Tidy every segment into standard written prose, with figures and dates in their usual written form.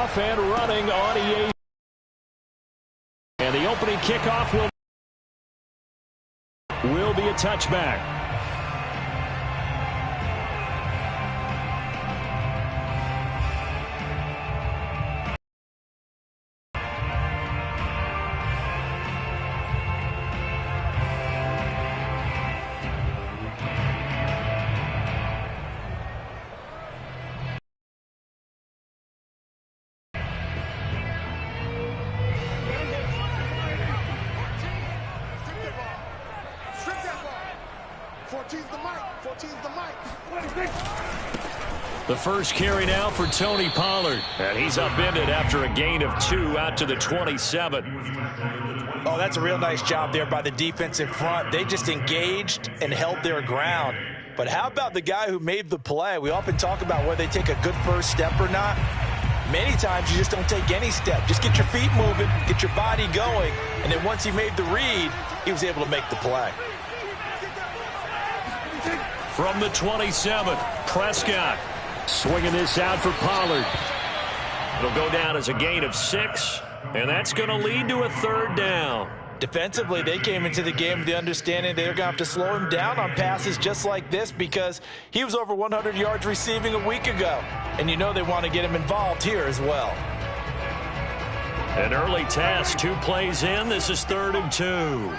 off and running on EA. And the opening kickoff will be a touchback. The first carry now for Tony Pollard. And he's upended after a gain of 2 out to the 27. Oh, that's a real nice job there by the defense in front. They just engaged and held their ground. But how about the guy who made the play? We often talk about whether they take a good first step or not. Many times you just don't take any step. Just get your feet moving, get your body going, and then once he made the read, he was able to make the play. From the 27, Prescott swinging this out for Pollard. It'll go down as a gain of 6, and that's going to lead to a 3rd down. Defensively, they came into the game with the understanding they're going to have to slow him down on passes just like this because he was over 100 yards receiving a week ago. And you know they want to get him involved here as well. An early task, 2 plays in. This is 3rd and 2.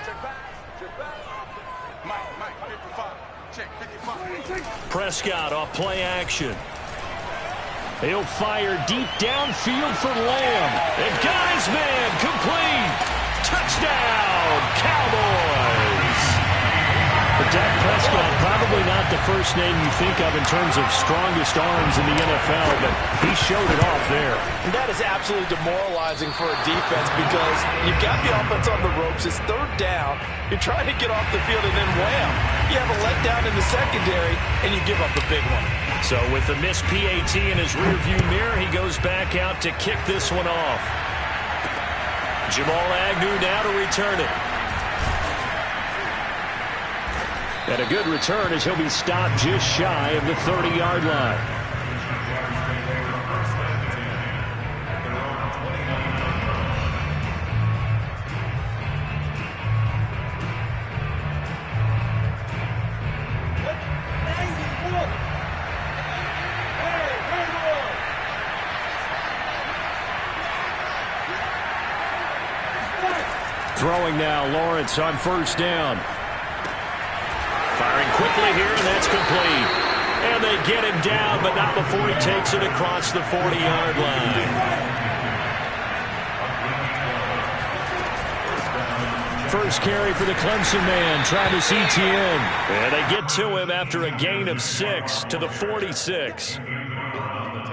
Prescott off play action. He'll fire deep downfield for Lamb. And guy's man complete. Touchdown, Cowboys. But Dak Prescott, probably not the first name you think of in terms of strongest arms in the NFL, but he showed it off there. And that is absolutely demoralizing for a defense because you've got the offense on the ropes. It's 3rd down. You're trying to get off the field, and then wham, you have a letdown in the secondary, and you give up a big one. So with the missed PAT in his rearview mirror, he goes back out to kick this one off. Jamal Agnew now to return it. And a good return as he'll be stopped just shy of the 30-yard line. Throwing now, Lawrence on 1st down. Firing quickly here, and that's complete. And they get him down, but not before he takes it across the 40-yard line. First carry for the Clemson man, Travis Etienne. And they get to him after a gain of 6 to the 46.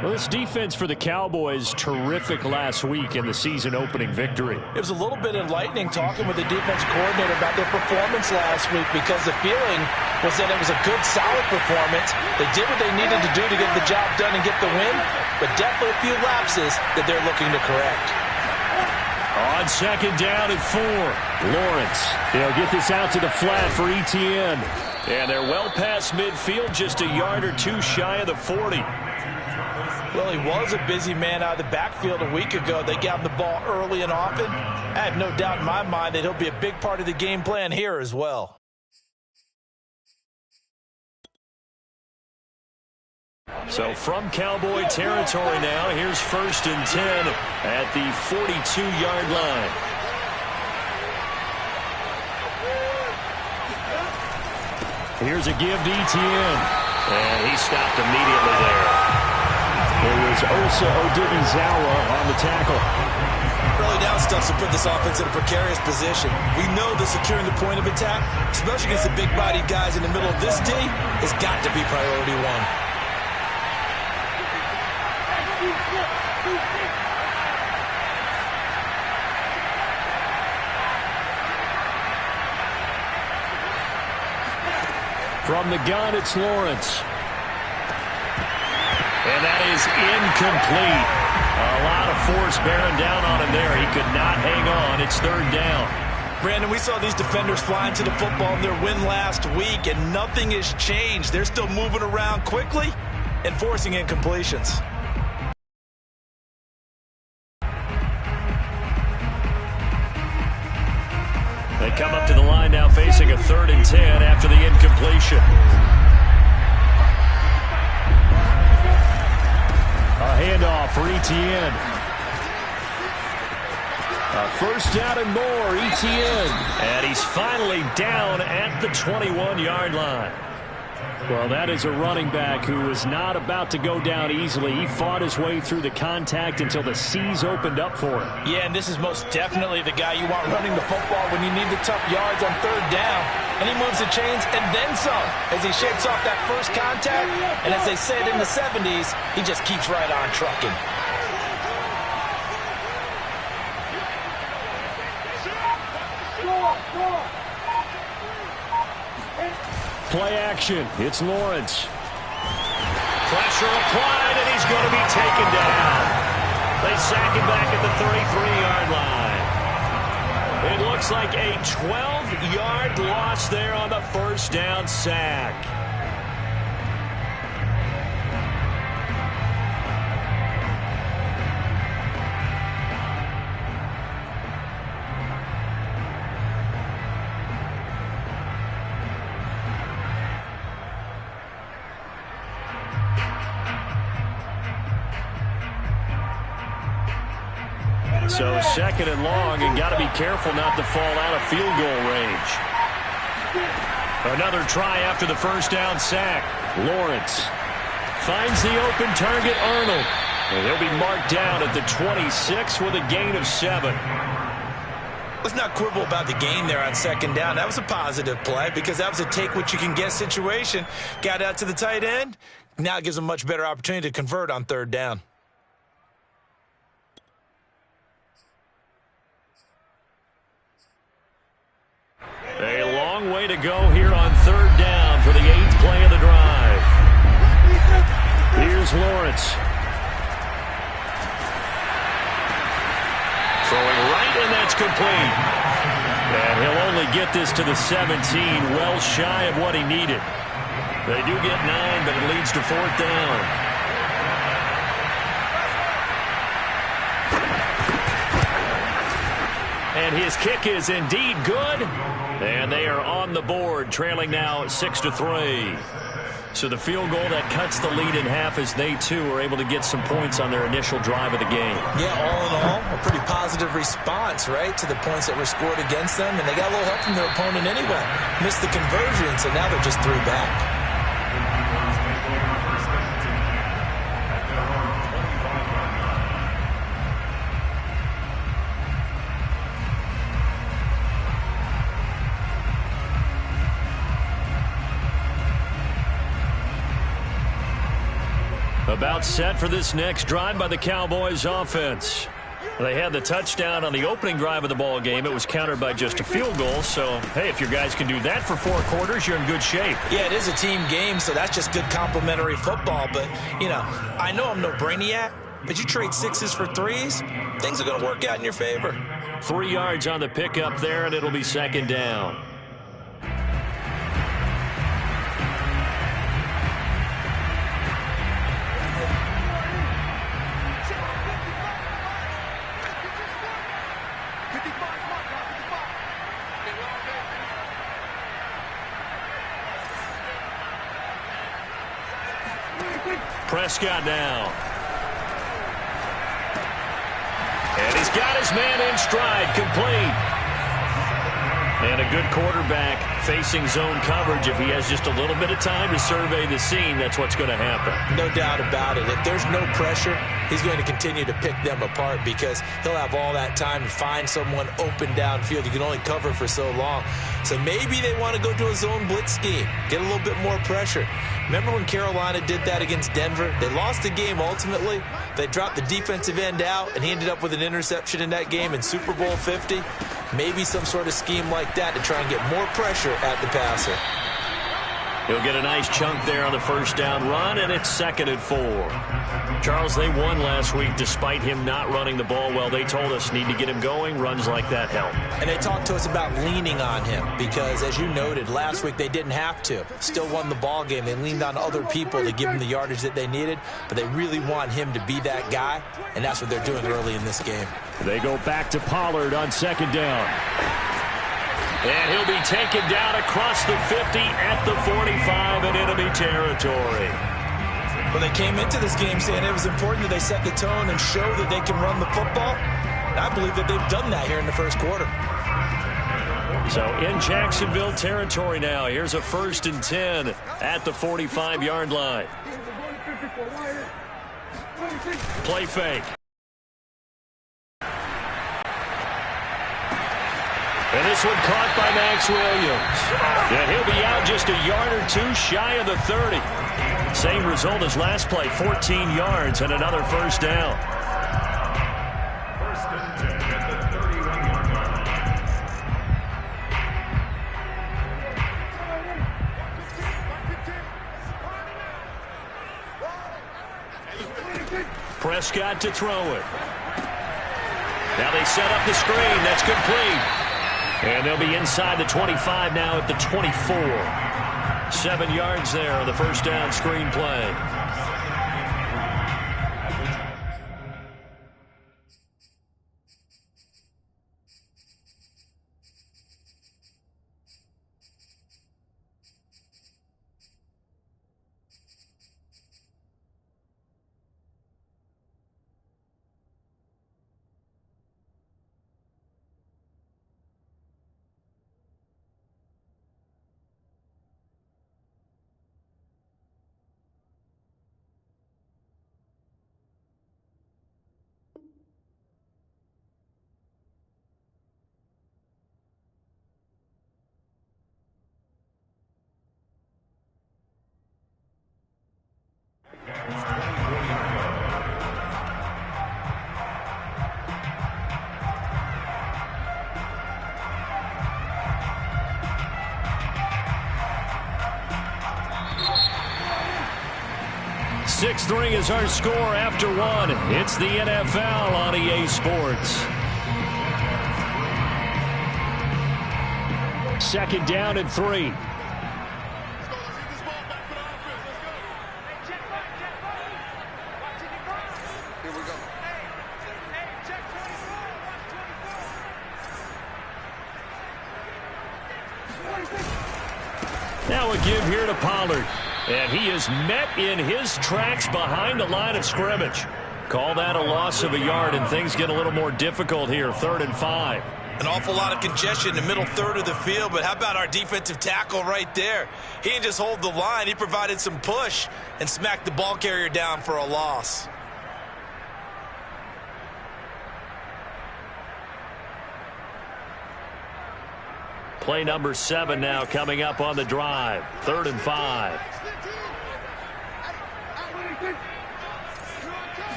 Well, this defense for the Cowboys, terrific last week in the season-opening victory. It was a little bit enlightening talking with the defense coordinator about their performance last week because the feeling was that it was a good, solid performance. They did what they needed to do to get the job done and get the win, but definitely a few lapses that they're looking to correct. On 2nd down and 4, Lawrence. He'll get this out to the flat for Etienne. And they're well past midfield, just a yard or 2 shy of the 40. Well, he was a busy man out of the backfield a week ago. They got him the ball early and often. I have no doubt in my mind that he'll be a big part of the game plan here as well. So from Cowboy territory now, here's 1st and 10 at the 42-yard line. Here's a give to Etienne. And he stopped immediately there. It was Osa Odighizuwa on the tackle. Early down stuff to put this offense in a precarious position. We know that securing the point of attack, especially against the big-bodied guys in the middle of this D, has got to be priority 1. From the gun, it's Lawrence. And that is incomplete. A lot of force bearing down on him there. He could not hang on. It's 3rd down. Brandon, we saw these defenders flying to the football in their win last week, and nothing has changed. They're still moving around quickly and forcing incompletions. They come up to the line now facing a 3rd and 10 after the incompletion. A handoff for Etienne. A first down and more, Etienne. And he's finally down at the 21-yard line. Well, that is a running back who is not about to go down easily. He fought his way through the contact until the seas opened up for him. Yeah, and this is most definitely the guy you want running the football when you need the tough yards on 3rd down. And he moves the chains and then some as he shakes off that first contact. And as they said in the 70s, he just keeps right on trucking. Play action. It's Lawrence. Pressure applied, and he's going to be taken down. They sack him back at the 33-yard line. It looks like a 12-yard loss there on the first down sack. So 2nd and long, and got to be careful not to fall out of field goal range. Another try after the first down sack. Lawrence finds the open target, Arnold. And he'll be marked down at the 26 with a gain of 7. Let's not quibble about the gain there on 2nd down. That was a positive play because that was a take-what-you-can-get situation. Got out to the tight end. Now it gives them a much better opportunity to convert on 3rd down. A long way to go here on 3rd down for the 8th play of the drive. Here's Lawrence. Throwing right, and that's complete. And he'll only get this to the 17, well shy of what he needed. They do get 9, but it leads to 4th down. And his kick is indeed good. And they are on the board, trailing now 6-3. So the field goal that cuts the lead in half as they, too, are able to get some points on their initial drive of the game. Yeah, all in all, a pretty positive response, right, to the points that were scored against them. And they got a little help from their opponent anyway. Missed the conversion, so now they're just 3 back. About set for this next drive by the Cowboys offense. They had the touchdown on the opening drive of the ball game. It was countered by just a field goal. So, hey, if your guys can do that for 4 quarters, you're in good shape. Yeah, it is a team game, so that's just good complementary football. But, you know, I know I'm no brainiac, but you trade 6s for 3s, things are going to work out in your favor. 3 yards on the pickup there, and it'll be 2nd down. Prescott now. And he's got his man in stride, complete. And a good quarterback facing zone coverage. If he has just a little bit of time to survey the scene, that's what's going to happen. No doubt about it. If there's no pressure, he's going to continue to pick them apart because he'll have all that time to find someone open downfield. You can only cover for so long. So maybe they want to go to a zone blitz scheme, get a little bit more pressure. Remember when Carolina did that against Denver? They lost the game ultimately. They dropped the defensive end out, and he ended up with an interception in that game in Super Bowl 50. Maybe some sort of scheme like that to try and get more pressure at the passer. He'll get a nice chunk there on the first down run, and it's 2nd and 4. Charles, they won last week despite him not running the ball well. They told us need to get him going. Runs like that help. And they talked to us about leaning on him because, as you noted, last week they didn't have to. Still won the ball game. They leaned on other people to give him the yardage that they needed, but they really want him to be that guy, and that's what they're doing early in this game. They go back to Pollard on 2nd down. And he'll be taken down across the 50 at the 45 in enemy territory. Well, they came into this game saying it was important that they set the tone and show that they can run the football. And I believe that they've done that here in the first quarter. So in Jacksonville territory now. Here's a 1st and 10 at the 45-yard line. Play fake. And this one caught by Max Williams. And he'll be out just a yard or two shy of the 30. Same result as last play, 14 yards and another 1st down. Prescott to throw it. Now they set up the screen. That's complete. And they'll be inside the 25 now at the 24. 7 yards there on the 1st down screen play. Six-3 is our score after one. It's the NFL on EA Sports. 2nd down and 3. Now a give here to Pollard. And he is met in his tracks behind the line of scrimmage. Call that a loss of a yard, and things get a little more difficult here. 3rd and 5. An awful lot of congestion in the middle third of the field, but how about our defensive tackle right there? He didn't just hold the line. He provided some push and smacked the ball carrier down for a loss. Play number 7 now coming up on the drive. 3rd and 5.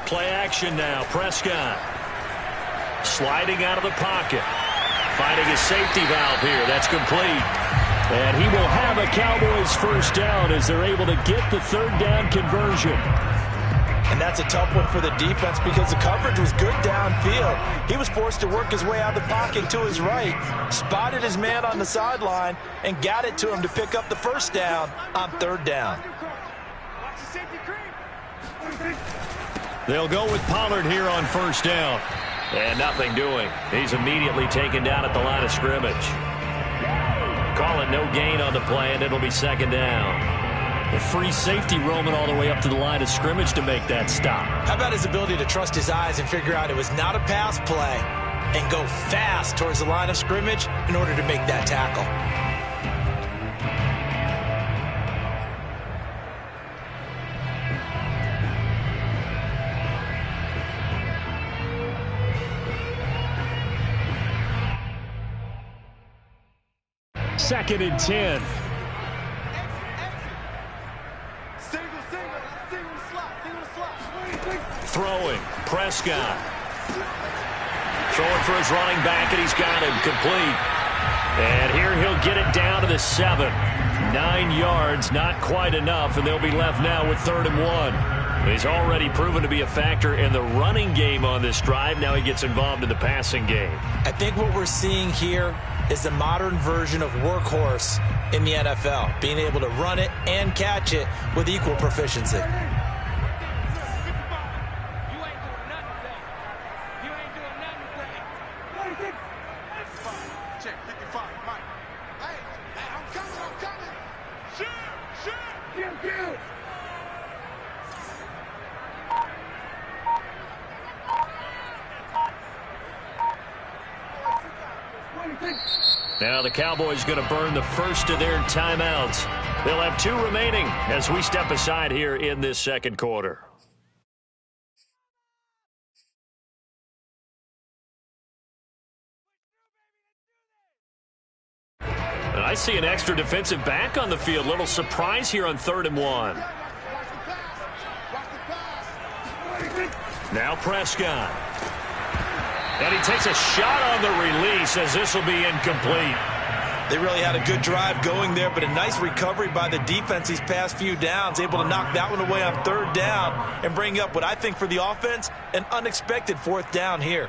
Play action now. Prescott sliding out of the pocket. Finding a safety valve here. That's complete. And he will have a Cowboys 1st down as they're able to get the 3rd down conversion. And that's a tough one for the defense because the coverage was good downfield. He was forced to work his way out of the pocket to his right, spotted his man on the sideline, and got it to him to pick up the 1st down on 3rd down. They'll go with Pollard here on 1st down. And nothing doing. He's immediately taken down at the line of scrimmage. Call it no gain on the play, and it'll be 2nd down. The free safety roaming all the way up to the line of scrimmage to make that stop. How about his ability to trust his eyes and figure out it was not a pass play and go fast towards the line of scrimmage in order to make that tackle? Second and 10. Throwing. Prescott. Throwing for his running back, and he's got him complete. And here he'll get it down to the 7. 9 yards, not quite enough, and they'll be left now with 3rd and 1. He's already proven to be a factor in the running game on this drive. Now he gets involved in the passing game. I think what we're seeing here is the modern version of workhorse in the NFL, being able to run it and catch it with equal proficiency. Now the Cowboys going to burn the first of their timeouts. They'll have 2 remaining as we step aside here in this second quarter. And I see an extra defensive back on the field. Little surprise here on 3rd and 1. Now Prescott. And he takes a shot on the release as this will be incomplete. They really had a good drive going there, but a nice recovery by the defense these past few downs, able to knock that one away on 3rd down and bring up what I think for the offense, an unexpected 4th down here.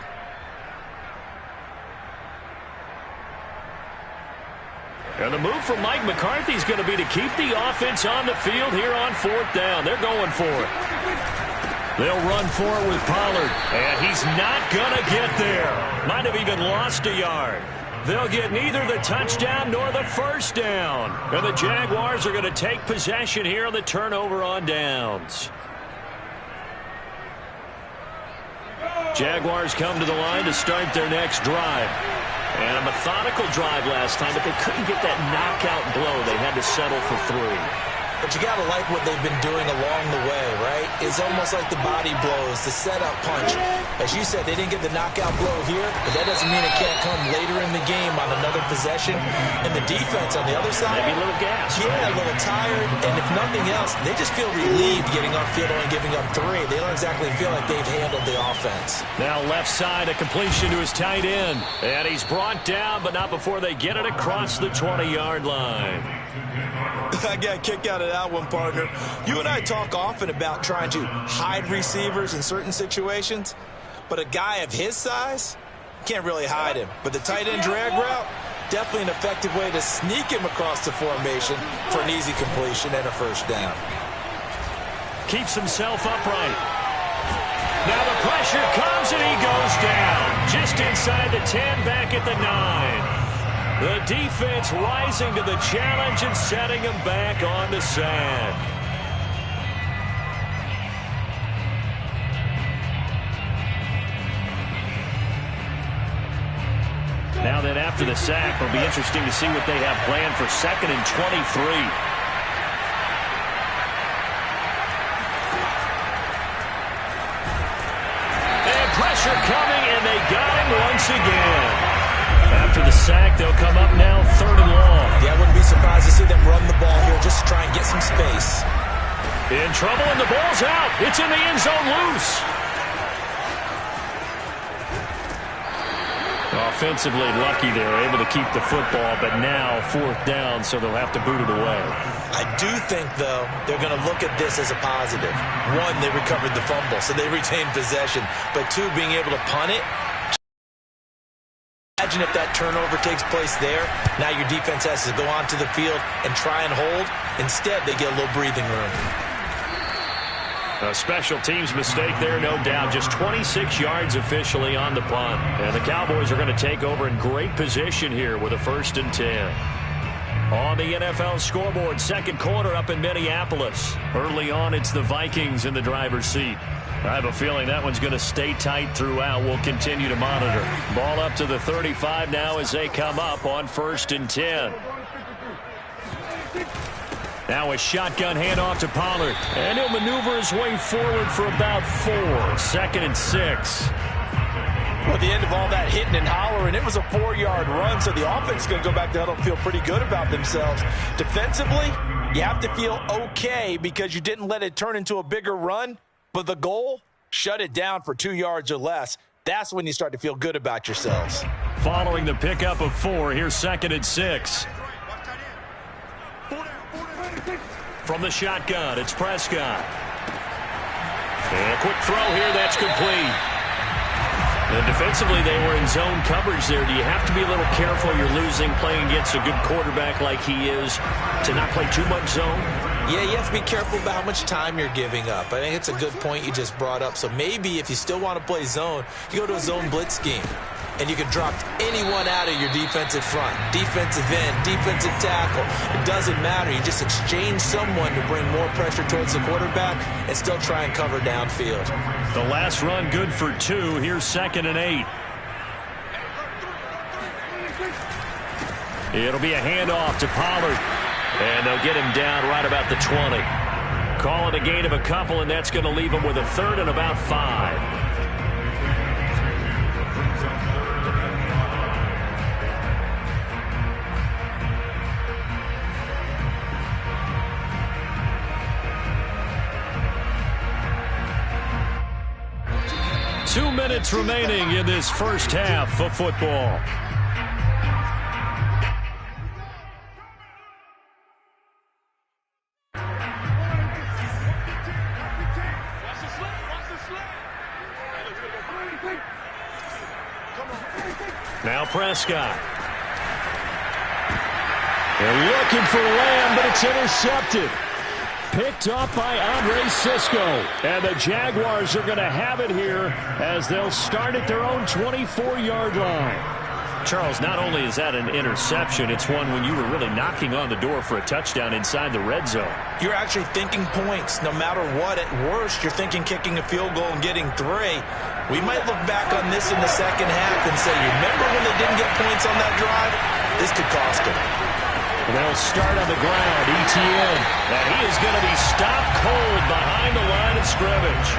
And the move from Mike McCarthy is going to be to keep the offense on the field here on 4th down. They're going for it. They'll run for it with Pollard, and he's not going to get there. Might have even lost a yard. They'll get neither the touchdown nor the first down. And the Jaguars are going to take possession here on the turnover on downs. Jaguars come to the line to start their next drive. And a methodical drive last time, but they couldn't get that knockout blow. They had to settle for 3. But you got to like what they've been doing along the way, right? It's almost like the body blows, the setup punch. As you said, they didn't get the knockout blow here, but that doesn't mean it can't come later in the game on another possession. And the defense on the other side, maybe a little gas. Yeah, a little tired. And if nothing else, they just feel relieved getting upfield and giving up 3. They don't exactly feel like they've handled the offense. Now left side, a completion to his tight end. And he's brought down, but not before they get it across the 20-yard line. I got a kick out of that one, partner. You and I talk often about trying to hide receivers in certain situations, but a guy of his size can't really hide him. But the tight end drag route, definitely an effective way to sneak him across the formation for an easy completion and a first down. Keeps himself upright. Now the pressure comes and he goes down. Just inside the 10, back at the 9. The defense rising to the challenge and setting him back on the sack. Now then, after the sack, it'll be interesting to see what they have planned for 2nd and 23. And pressure coming, and they got him once again. After the sack, they'll come up now 3rd and long. Yeah, I wouldn't be surprised to see them run the ball here just to try and get some space. In trouble, and the ball's out. It's in the end zone loose. Offensively lucky they're able to keep the football, but now 4th down, so they'll have to boot it away. I do think, though, they're going to look at this as a positive. 1, they recovered the fumble, so they retained possession. But 2, being able to punt it. Imagine if that turnover takes place there. Now your defense has to go onto the field and try and hold. Instead, they get a little breathing room. A special teams mistake there, no doubt. Just 26 yards officially on the punt. And the Cowboys are going to take over in great position here with a 1st and 10. On the NFL scoreboard, second quarter up in Minneapolis. Early on, it's the Vikings in the driver's seat. I have a feeling that one's going to stay tight throughout. We'll continue to monitor. Ball up to the 35 now as they come up on 1st and 10. Now a shotgun handoff to Pollard. And he'll maneuver his way forward for about 4. 2nd and 6. Well, at the end of all that hitting and hollering, it was a 4-yard run, so the offense is going to go back to huddle and feel pretty good about themselves. Defensively, you have to feel okay because you didn't let it turn into a bigger run. But the goal, shut it down for 2 yards or less. That's when you start to feel good about yourselves. Following the pickup of 4, here's 2nd and 6. From the shotgun, it's Prescott. And a quick throw here, that's complete. And defensively, they were in zone coverage there. Do you have to be a little careful? You're losing, playing against a good quarterback like he is, to not play too much zone? Yeah, you have to be careful about how much time you're giving up. I think it's a good point you just brought up. So maybe if you still want to play zone, you go to a zone blitz scheme. And you can drop anyone out of your defensive front. Defensive end, defensive tackle. It doesn't matter. You just exchange someone to bring more pressure towards the quarterback and still try and cover downfield. The last run good for 2. Here's 2nd and 8. It'll be a handoff to Pollard. And they'll get him down right about the 20. Call it a gain of a couple, and that's going to leave him with a third and about 5. Two minutes remaining in this first half of football. Now Prescott. They're looking for Lamb, but it's intercepted. Picked up by Andre Sisco. And the Jaguars are going to have it here as they'll start at their own 24-yard line. Charles, not only is that an interception, it's one when you were really knocking on the door for a touchdown inside the red zone. You're actually thinking points. No matter what, at worst, you're thinking kicking a field goal and getting 3. We might look back on this in the second half and say, you remember when they didn't get points on that drive? This could cost them. They'll start on the ground. ETN. And he is going to be stopped cold behind the line of scrimmage.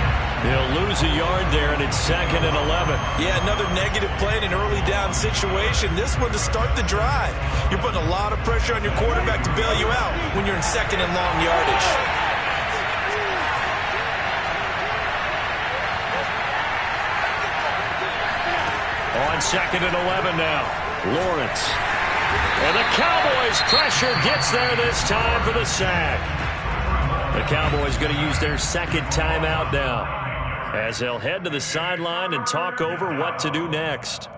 He'll lose a yard there, and it's 2nd and 11. Yeah, another negative play in an early down situation. This one to start the drive. You're putting a lot of pressure on your quarterback to bail you out when you're in 2nd and long yardage. On 2nd and 11 now. Lawrence. And the Cowboys' pressure gets there this time for the sack. The Cowboys going to use their second timeout now as they'll head to the sideline and talk over what to do next.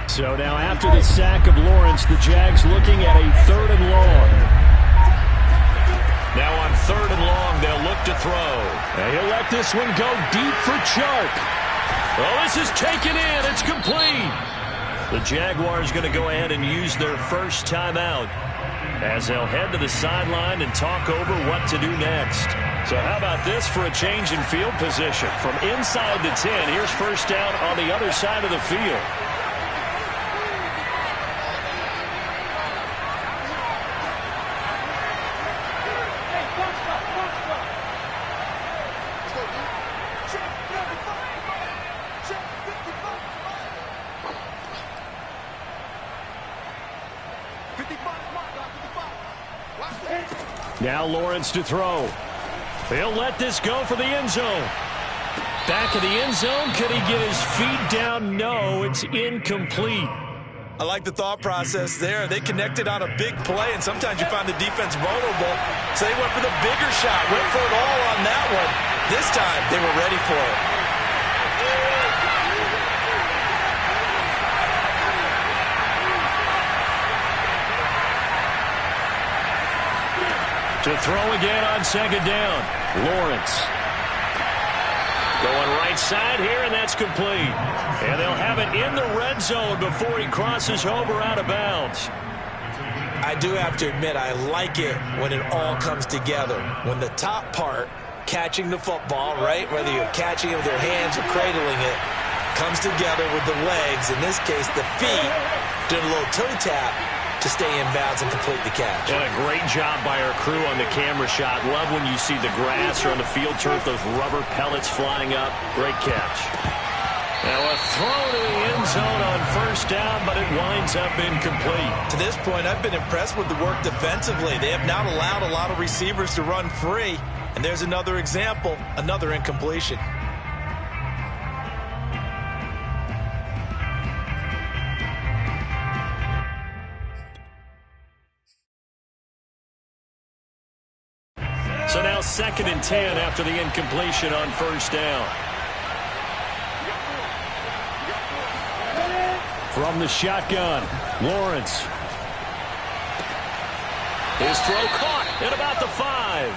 So now after the sack of Lawrence, the Jags looking at a 3rd and long. Now on 3rd and long, they'll look to throw. And he'll let this one go deep for Chark. Well, this is taken in. It's complete. The Jaguars going to go ahead and use their first timeout as they'll head to the sideline and talk over what to do next. So how about this for a change in field position? From inside the 10, here's first down on the other side of the field. Now Lawrence to throw. He'll let this go for the end zone. Back of the end zone. Could he get his feet down? No, it's incomplete. I like the thought process there. They connected on a big play, and sometimes you find the defense vulnerable. So they went for the bigger shot, went for it all on that one. This time, they were ready for it. To throw again on 2nd down. Lawrence. Going right side here, and that's complete. And they'll have it in the red zone before he crosses over out of bounds. I do have to admit, I like it when it all comes together. When the top part, catching the football, right, whether you're catching it with your hands or cradling it, comes together with the legs, in this case the feet, doing a little toe tap to stay in bounds and complete the catch. And a great job by our crew on the camera shot. Love when you see the grass or on the field turf, those rubber pellets flying up. Great catch. Now a throw to the end zone on first down, but it winds up incomplete. To this point, I've been impressed with the work defensively. They have not allowed a lot of receivers to run free. And there's another example, another incompletion. So now 2nd and 10 after the incompletion on first down. From the shotgun, Lawrence. His throw caught at about the 5.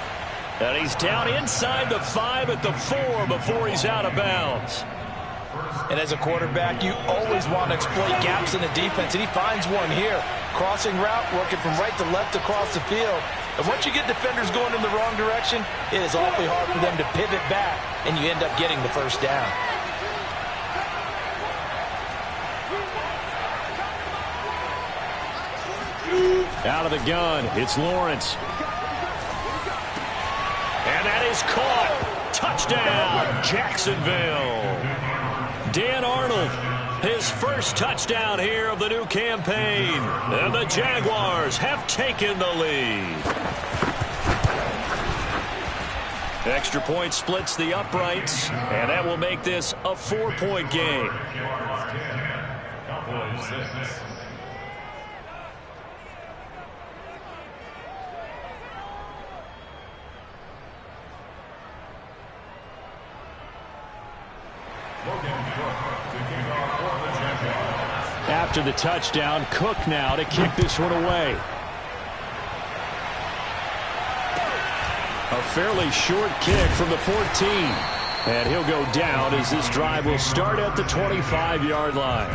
And he's down inside the 5 at the 4 before he's out of bounds. And as a quarterback, you always want to exploit gaps in the defense, and he finds one here. Crossing route, working from right to left across the field. And once you get defenders going in the wrong direction, it is awfully hard for them to pivot back, and you end up getting the first down. Out of the gun, it's Lawrence. And that is caught. Touchdown, Jacksonville. Dan Arnold, his first touchdown here of the new campaign. And the Jaguars have taken the lead. Extra point splits the uprights, and that will make this a 4-point game. After the touchdown, Cook now to kick this one away. A fairly short kick from the 14. And he'll go down as this drive will start at the 25-yard line.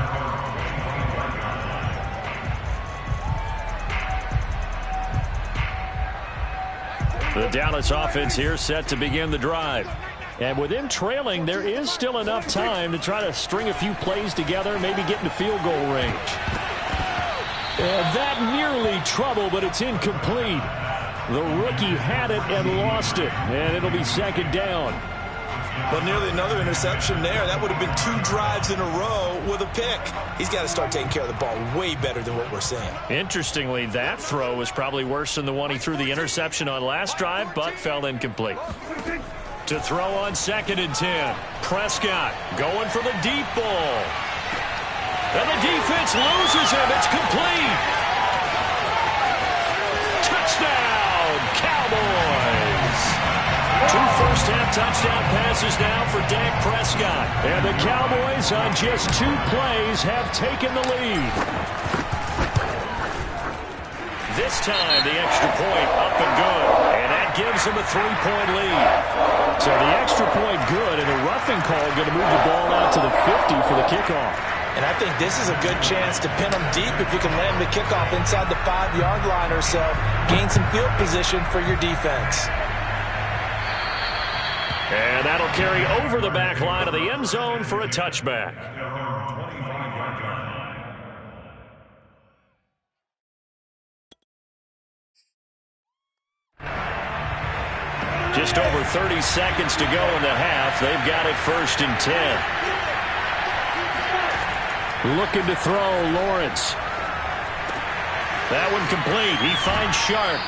The Dallas offense here set to begin the drive. And with him trailing, there is still enough time to try to string a few plays together, maybe get into field goal range. And that nearly trouble, but it's incomplete. The rookie had it and lost it, and it'll be second down. But nearly another interception there. That would have been 2 drives in a row with a pick. He's got to start taking care of the ball way better than what we're seeing. Interestingly, that throw was probably worse than the one he threw the interception on last drive, but fell incomplete. To throw on 2nd and 10. Prescott going for the deep ball. And the defense loses him. It's complete. Touchdown, Cowboys. 2 first-half touchdown passes now for Dak Prescott. And the Cowboys on just 2 plays have taken the lead. This time the extra point up and good. And that gives him a 3-point lead. So the extra point good, and a roughing call going to move the ball out to the 50 for the kickoff. And I think this is a good chance to pin them deep if you can land the kickoff inside the 5-yard line or so. Gain some field position for your defense. And that'll carry over the back line of the end zone for a touchback. Just over 30 seconds to go in the half. They've got it 1st and 10. Looking to throw, Lawrence. That one complete. He finds Sharp.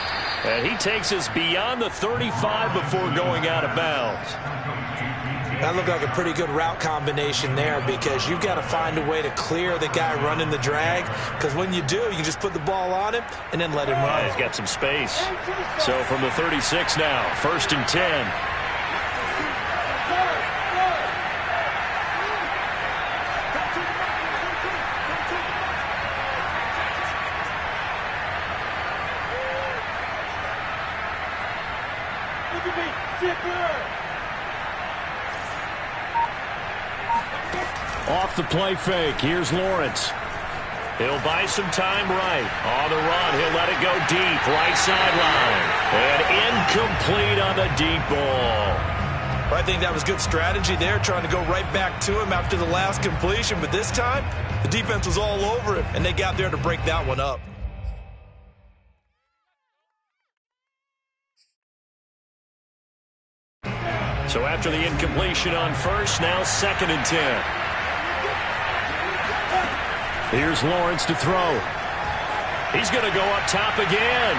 And he takes us beyond the 35 before going out of bounds. That looked like a pretty good route combination there, because you've got to find a way to clear the guy running the drag, because when you do, you can just put the ball on him and then let him run. He's got some space. So from the 36 now, 1st and 10. Off the play fake, here's Lawrence. He'll buy some time right. On the run, he'll let it go deep, right sideline. And incomplete on the deep ball. I think that was good strategy there, trying to go right back to him after the last completion. But this time, the defense was all over him, and they got there to break that one up. So after the incompletion on 1st, now 2nd and 10. Here's Lawrence to throw. He's going to go up top again.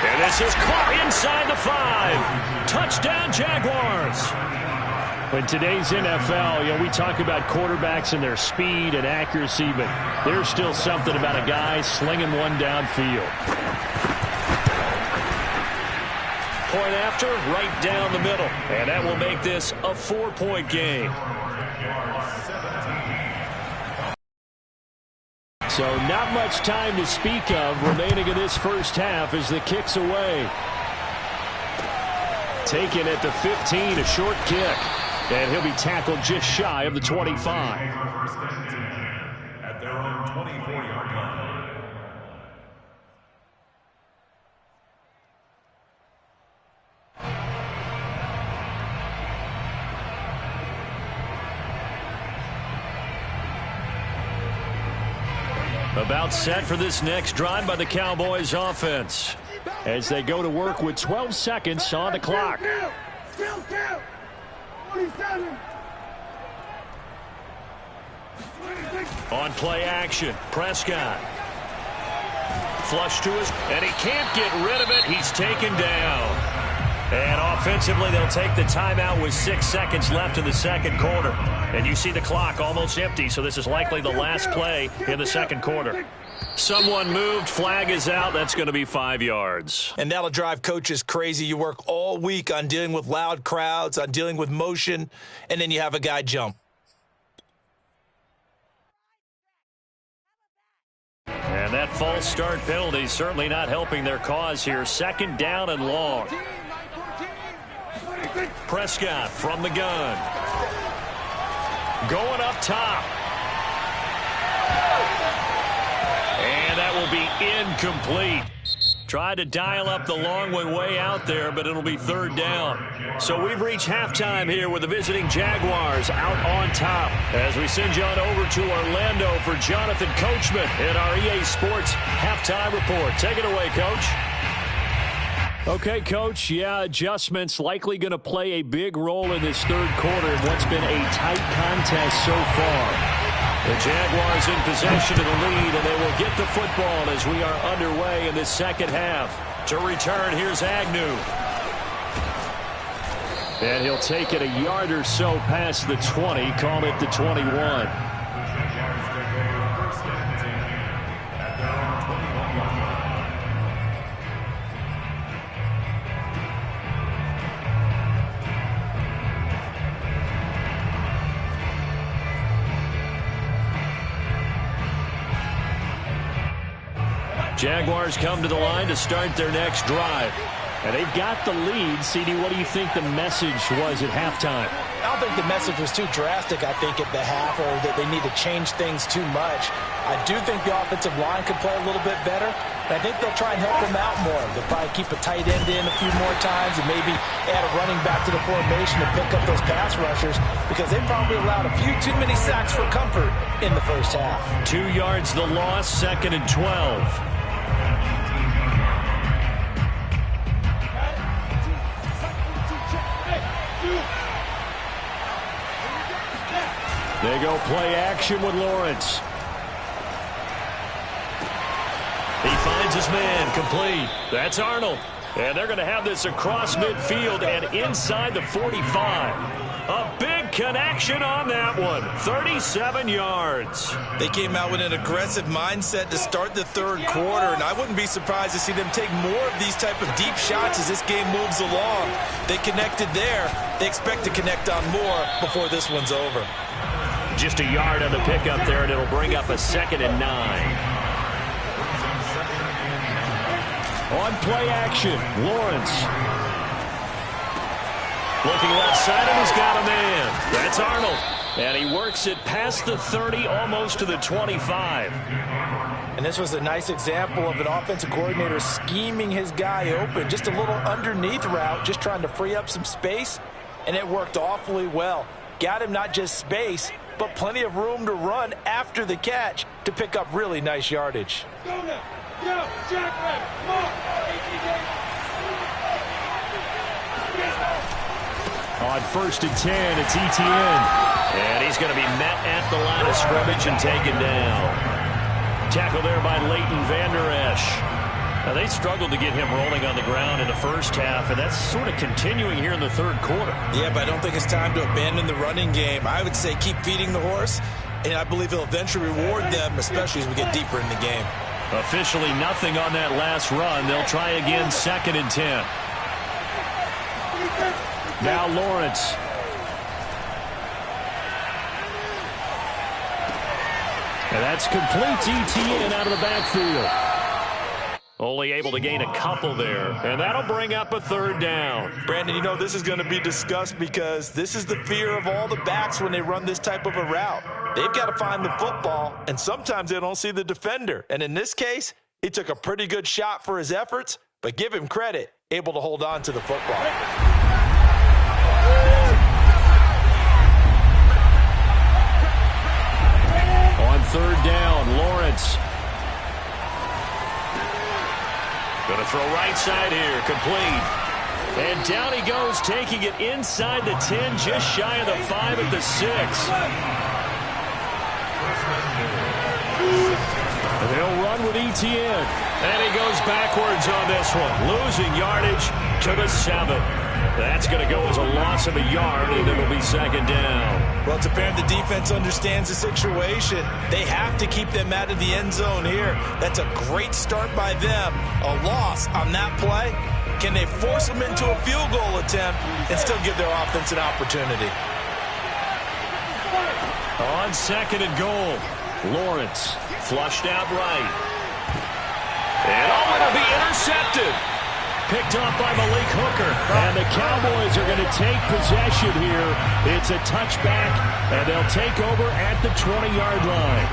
And this is caught inside the 5. Touchdown, Jaguars. In today's NFL, we talk about quarterbacks and their speed and accuracy, but there's still something about a guy slinging one downfield. Point after, right down the middle. And that will make this a 4-point game. So not much time to speak of remaining in this first half as the kick's away. Taken at the 15, a short kick. And he'll be tackled just shy of the 25. At their own 24-yard line. About set for this next drive by the Cowboys offense as they go to work with 12 seconds on the clock. On play action, Prescott. Flush to his, and he can't get rid of it. He's taken down. And offensively, they'll take the timeout with 6 seconds left in the second quarter. And you see the clock almost empty, so this is likely the last play in the second quarter. Someone moved, flag is out. That's going to be 5 yards. And that'll drive coaches crazy. You work all week on dealing with loud crowds, on dealing with motion, and then you have a guy jump. And that false start penalty is certainly not helping their cause here. Second down and long. Prescott from the gun. Going up top. And that will be incomplete. Tried to dial up the long way out there, but it'll be third down. So we've reached halftime here with the visiting Jaguars out on top. As we send you on over to Orlando for Jonathan Coachman in our EA Sports Halftime Report. Take it away, Coach. Okay, Coach, yeah, adjustments likely going to play a big role in this third quarter in what's been a tight contest so far. The Jaguars in possession of the lead, and they will get the football as we are underway in this second half. To return, here's Agnew. And he'll take it a yard or so past the 20, call it the 21. Jaguars come to the line to start their next drive. And they've got the lead. CD, what do you think the message was at halftime? I don't think the message was too drastic, I think, at the half, or that they need to change things too much. I do think the offensive line could play a little bit better. I think they'll try and help them out more. They'll probably keep a tight end in a few more times and maybe add a running back to the formation to pick up those pass rushers, because they probably allowed a few too many sacks for comfort in the first half. 2 yards the loss, 2nd and 12. They go play action with Lawrence. He finds his man, complete. That's Arnold. And they're going to have this across midfield and inside the 45. A big connection on that one. 37 yards. They came out with an aggressive mindset to start the third quarter, and I wouldn't be surprised to see them take more of these type of deep shots as this game moves along. They connected there. They expect to connect on more before this one's over. Just a yard on the pickup there, and it'll bring up a 2nd and 9. On play action, Lawrence. Looking left side, and he's got a man. That's Arnold. And he works it past the 30, almost to the 25. And this was a nice example of an offensive coordinator scheming his guy open. Just a little underneath route, just trying to free up some space, and it worked awfully well. Got him not just space, but plenty of room to run after the catch to pick up really nice yardage. On 1st and 10, it's ETN. And he's going to be met at the line of scrimmage and taken down. Tackle there by Leighton Vander Esch. Now, they struggled to get him rolling on the ground in the first half, and that's sort of continuing here in the third quarter. Yeah, but I don't think it's time to abandon the running game. I would say keep feeding the horse, and I believe he'll eventually reward them, especially as we get deeper in the game. Officially nothing on that last run. They'll try again, 2nd and 10. Now Lawrence. And that's complete ETN out of the backfield. Only able to gain a couple there, and that'll bring up a third down. Brandon, you know this is going to be discussed because this is the fear of all the backs when they run this type of a route. They've got to find the football, and sometimes they don't see the defender. And in this case, he took a pretty good shot for his efforts, but give him credit, able to hold on to the football. On third down, Lawrence. Going to throw right side here, complete. And down he goes, taking it inside the 10, just shy of the 5 at the 6. And they'll run with ETN. And he goes backwards on this one, losing yardage to the 7. That's going to go as a loss of a yard, and it'll be second down. Well, it's apparent the defense understands the situation. They have to keep them out of the end zone here. That's a great start by them. A loss on that play. Can they force them into a field goal attempt and still give their offense an opportunity? On second and goal, Lawrence flushed out right. And it'll be intercepted. Picked off by Malik Hooker. And the Cowboys are going to take possession here. It's a touchback, and they'll take over at the 20-yard line.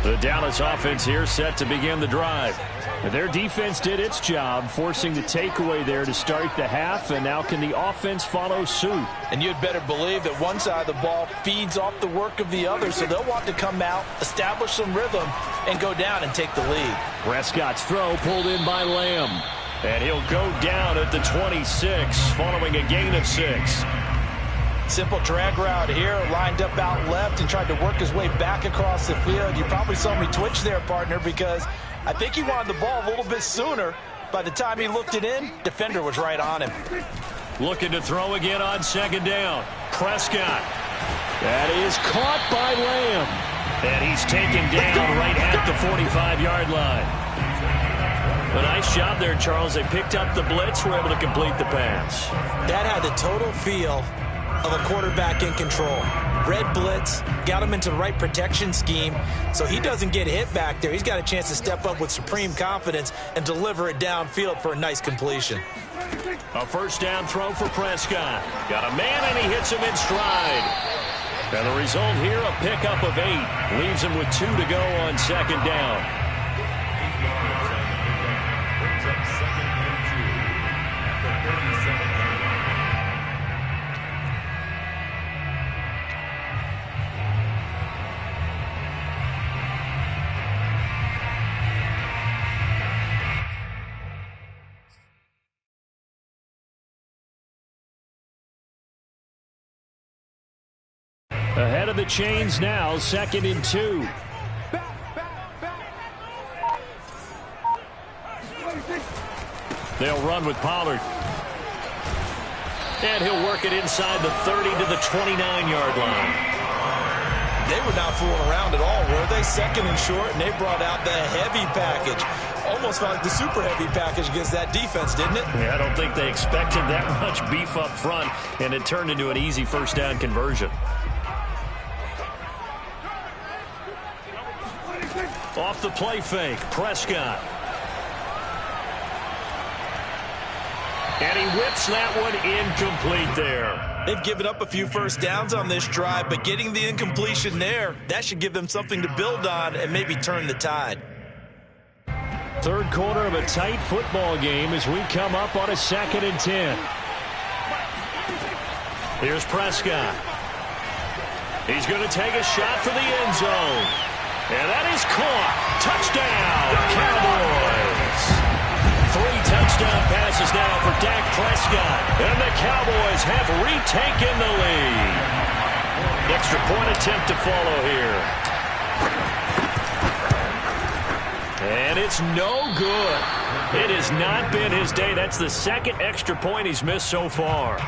The Dallas offense here set to begin the drive. Their defense did its job, forcing the takeaway there to start the half, and now can the offense follow suit? And you'd better believe that one side of the ball feeds off the work of the other, so they'll want to come out, establish some rhythm, and go down and take the lead. Prescott's throw pulled in by Lamb, and he'll go down at the 26, following a gain of 6. Simple drag route here, lined up out left and tried to work his way back across the field. You probably saw me twitch there, partner, because I think he wanted the ball a little bit sooner. By the time he looked it in, defender was right on him. Looking to throw again on second down. Prescott. That is caught by Lamb. And he's taken down right at the 45-yard line. A nice job there, Charles. They picked up the blitz, were able to complete the pass. That had the total feel of a quarterback in control. Red blitz, got him into the right protection scheme, so he doesn't get hit back there. He's got a chance to step up with supreme confidence and deliver it downfield for a nice completion. A first down throw for Prescott. Got a man, and he hits him in stride. And the result here, a pickup of 8. Leaves him with 2 to go on second down. Ahead of the chains now, second and 2. They'll run with Pollard. And he'll work it inside the 30 to the 29-yard line. They were not fooling around at all, were they? Second and short, and they brought out the heavy package. Almost felt like the super heavy package against that defense, didn't it? Yeah, I don't think they expected that much beef up front, and it turned into an easy first down conversion. Off the play fake, Prescott. And he whips that one incomplete there. They've given up a few first downs on this drive, but getting the incompletion there, that should give them something to build on and maybe turn the tide. Third quarter of a tight football game as we come up on a second and 10. Here's Prescott. He's going to take a shot for the end zone. And that is caught. Touchdown, Cowboys. 3 touchdown passes now for Dak Prescott. And the Cowboys have retaken the lead. Extra point attempt to follow here. And it's no good. It has not been his day. That's the second extra point he's missed so far.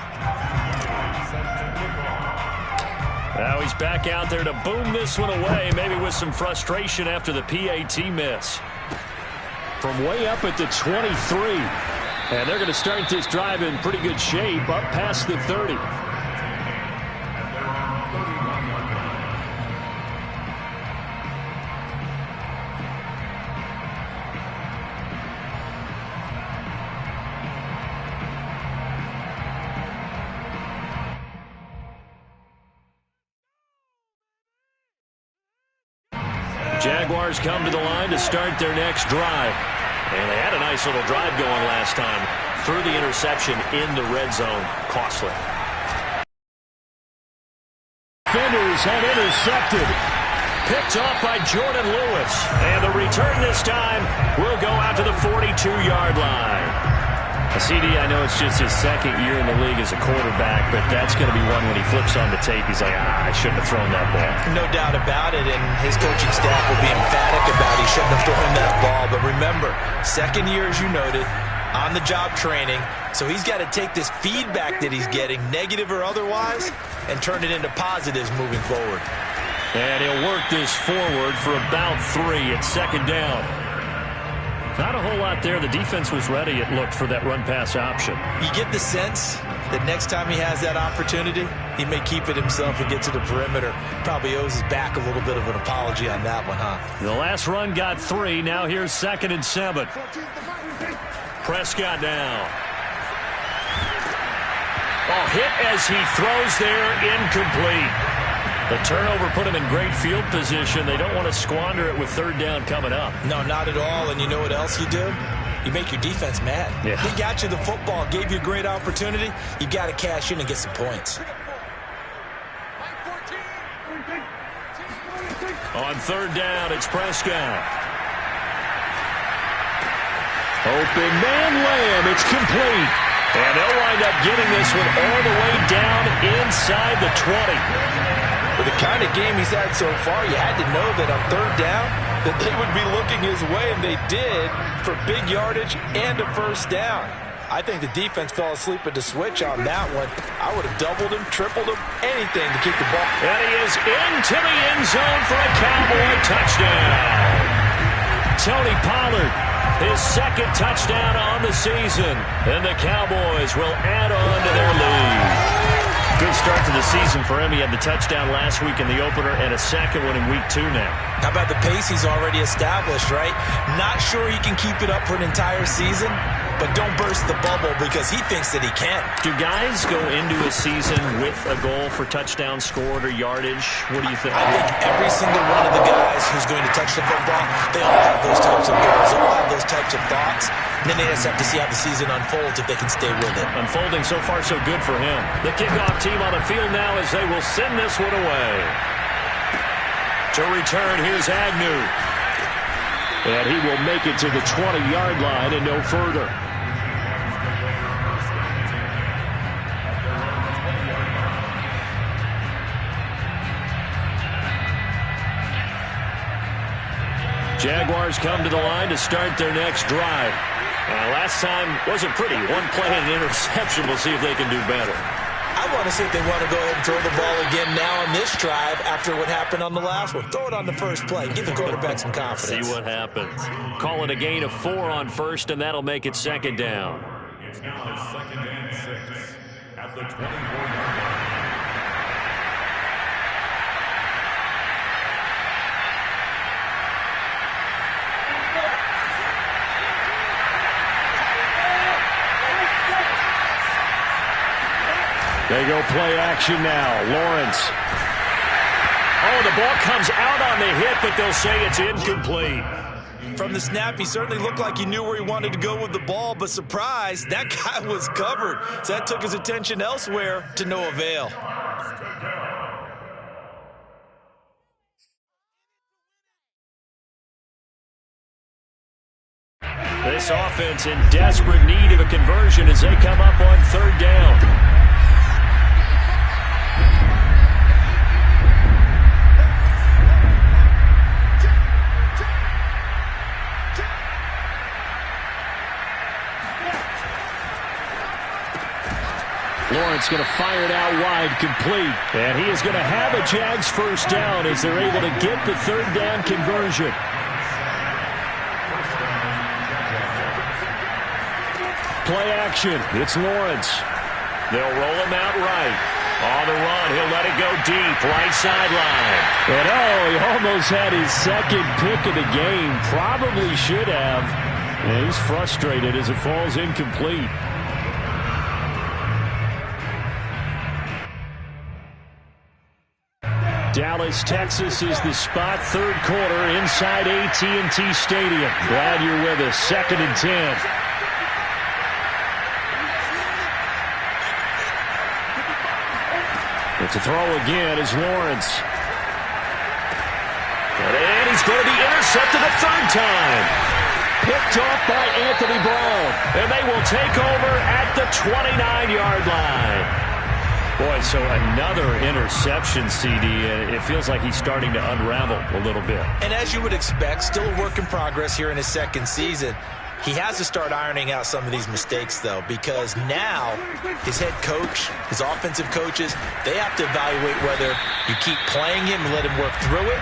Now he's back out there to boom this one away, maybe with some frustration after the PAT miss. From way up at the 23. And they're going to start this drive in pretty good shape, up past the 30. Jaguars come to the line to start their next drive. And they had a nice little drive going last time. Threw the interception in the red zone. Costly. Defenders have intercepted. Picked off by Jordan Lewis. And the return this time will go out to the 42-yard line. CD, I know it's just his second year in the league as a quarterback, but that's going to be one when he flips on the tape, he's like, I shouldn't have thrown that ball. No doubt about it, and his coaching staff will be emphatic about he shouldn't have thrown that ball. But remember, second year, as you noted, on-the-job training, so he's got to take this feedback that he's getting, negative or otherwise, and turn it into positives moving forward. And he'll work this forward for about 3 at second down. Not a whole lot there. The defense was ready, it looked, for that run-pass option. You get the sense that next time he has that opportunity, he may keep it himself and get to the perimeter. Probably owes his back a little bit of an apology on that one, huh? The last run got 3. Now here's 2nd and 7. Prescott now. Oh, hit as he throws there, incomplete. The turnover put him in great field position. They don't want to squander it with 3rd down coming up. No, not at all. And you know what else you do? You make your defense mad. Yeah. He got you the football, gave you a great opportunity. You got to cash in and get some points. On 3rd down, it's Prescott. Open man, Lamb. It's complete. And they'll wind up getting this one all the way down inside the 20. With the kind of game he's had so far, you had to know that on 3rd down that they would be looking his way, and they did, for big yardage and a 1st down. I think the defense fell asleep at the switch on that one. I would have doubled him, tripled him, anything to keep the ball. And he is into the end zone for a Cowboy touchdown. Tony Pollard, his 2nd touchdown on the season. And the Cowboys will add on to their lead. Good start to the season for him. He had the touchdown last week in the opener and a 2nd one in week 2 now. How about the pace he's already established, right? Not sure he can keep it up for an entire season, but don't burst the bubble because he thinks that he can. Do guys go into a season with a goal for touchdown scored or yardage? What do you think? I think every single one of the guys who's going to touch the football, they all have those types of goals. They all have those types of thoughts. And then they just have to see how the season unfolds if they can stay with it. Unfolding so far so good for him. The kickoff team on the field now as they will send this one away. To return, here's Agnew. And he will make it to the 20-yard line and no further. Jaguars come to the line to start their next drive. Last time wasn't pretty. 1 play and an interception. We'll see if they can do better. I want to see if they want to go ahead and throw the ball again now on this drive after what happened on the last one. Throw it on the first play. Give the quarterback some confidence. See what happens. Call it a gain of 4 on 1st, and that'll make it 2nd down. It's now 2nd and 6 at the 24-yard line. They go play action now. Lawrence. Oh, the ball comes out on the hit, but they'll say it's incomplete. From the snap, he certainly looked like he knew where he wanted to go with the ball, but surprise, that guy was covered. So that took his attention elsewhere to no avail. This offense in desperate need of a conversion as they come up on 3rd down. Lawrence going to fire it out wide, complete. And he is going to have a Jags 1st down as they're able to get the 3rd down conversion. Play action. It's Lawrence. They'll roll him out right. On the run, he'll let it go deep, right sideline. And he almost had his 2nd pick of the game. Probably should have. And he's frustrated as it falls incomplete. Dallas, Texas is the spot. Third quarter inside AT&T Stadium. Glad you're with us. 2nd and 10. It's a throw again is Lawrence. And he's going to be intercepted a third time. Picked off by Anthony Brown. And they will take over at the 29-yard line. Boy, so another interception, CD, and it feels like he's starting to unravel a little bit. And as you would expect, still a work in progress here in his second season. He has to start ironing out some of these mistakes, though, because now his head coach, his offensive coaches, they have to evaluate whether you keep playing him and let him work through it,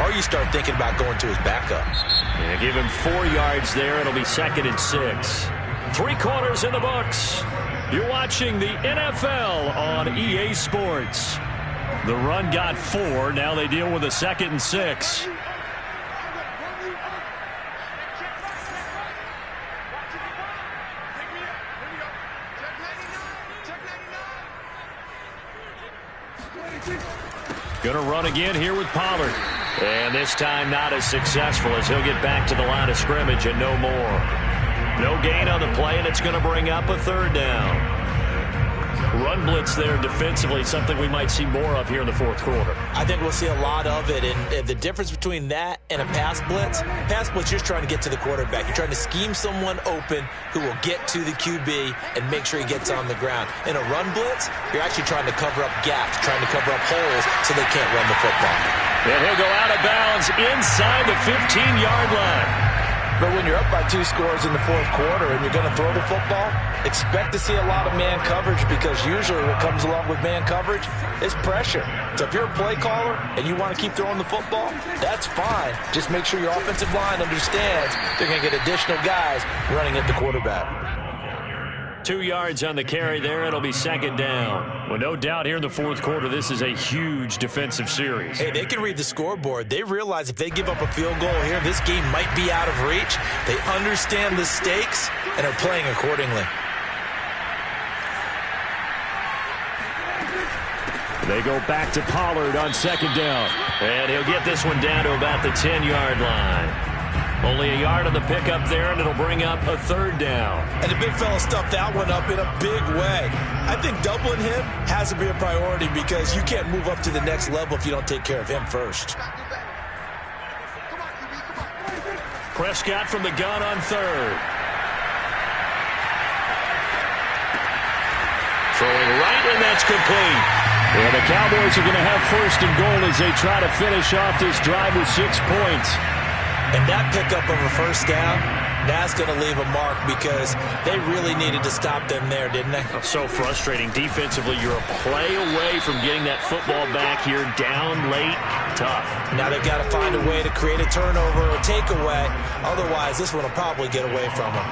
or you start thinking about going to his backup. Yeah, give him 4 yards there. It'll be 2nd and 6. 3 quarters in the books. You're watching the NFL on EA Sports. The run got 4. Now they deal with a 2nd and 6. Gonna run again here with Pollard. And this time not as successful as he'll get back to the line of scrimmage and no more. No gain on the play, and it's going to bring up a 3rd down. Run blitz there defensively, something we might see more of here in the 4th quarter. I think we'll see a lot of it, and the difference between that and a pass blitz, you're just trying to get to the quarterback. You're trying to scheme someone open who will get to the QB and make sure he gets on the ground. In a run blitz, you're actually trying to cover up gaps, trying to cover up holes so they can't run the football. And he'll go out of bounds inside the 15-yard line. But when you're up by 2 scores in the 4th quarter and you're going to throw the football, expect to see a lot of man coverage, because usually what comes along with man coverage is pressure. So if you're a play caller and you want to keep throwing the football, that's fine. Just make sure your offensive line understands they're going to get additional guys running at the quarterback. 2 yards on the carry there. It'll be 2nd down. Well, no doubt here in the 4th quarter, this is a huge defensive series. Hey, they can read the scoreboard. They realize if they give up a field goal here, this game might be out of reach. They understand the stakes and are playing accordingly. They go back to Pollard on 2nd down. And he'll get this one down to about the 10-yard line. Only a yard on the pickup there, and it'll bring up a 3rd down. And the big fella stuffed that one up in a big way. I think doubling him has to be a priority, because you can't move up to the next level if you don't take care of him first. Prescott from the gun on 3rd. Throwing right, and that's complete. And the Cowboys are going to have 1st and goal as they try to finish off this drive with 6 points. And that pickup of a 1st down, that's going to leave a mark, because they really needed to stop them there, didn't they? So frustrating. Defensively, you're a play away from getting that football back here, down late, tough. Now they've got to find a way to create a turnover or takeaway. Otherwise, this one will probably get away from them.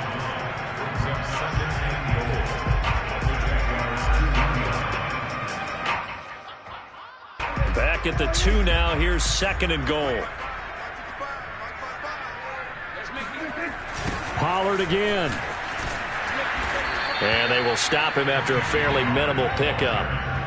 Back at the 2 now. Here's 2nd and goal. Pollard again. And they will stop him after a fairly minimal pickup.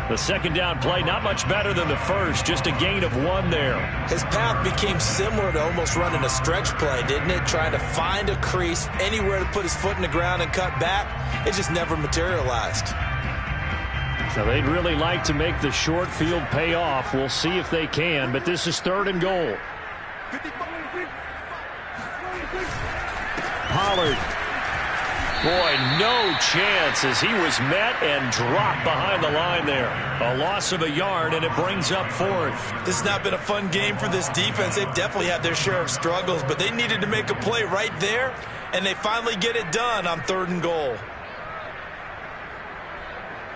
The 2nd down play, not much better than the first, just a gain of 1 there. His path became similar to almost running a stretch play, didn't it? Trying to find a crease, anywhere to put his foot in the ground and cut back. It just never materialized. So they'd really like to make the short field pay off. We'll see if they can, but this is 3rd and goal. Pollard. Boy, no chance as he was met and dropped behind the line there. A loss of a yard, and it brings up 4th. This has not been a fun game for this defense. They've definitely had their share of struggles, but they needed to make a play right there, and they finally get it done on 3rd and goal.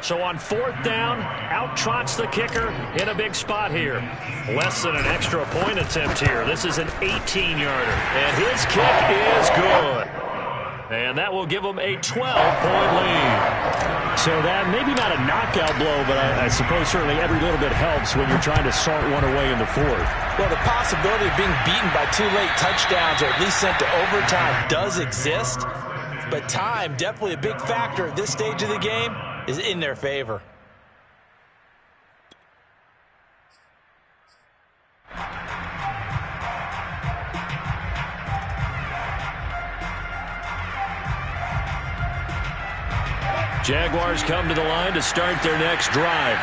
So on 4th down, out trots the kicker in a big spot here. Less than an extra point attempt here. This is an 18-yarder, and his kick is good. And that will give them a 12-point lead. So that maybe not a knockout blow, but I suppose certainly every little bit helps when you're trying to salt one away in the 4th. Well, the possibility of being beaten by 2 late touchdowns or at least sent to overtime does exist, but time, definitely a big factor at this stage of the game, is in their favor. Jaguars come to the line to start their next drive.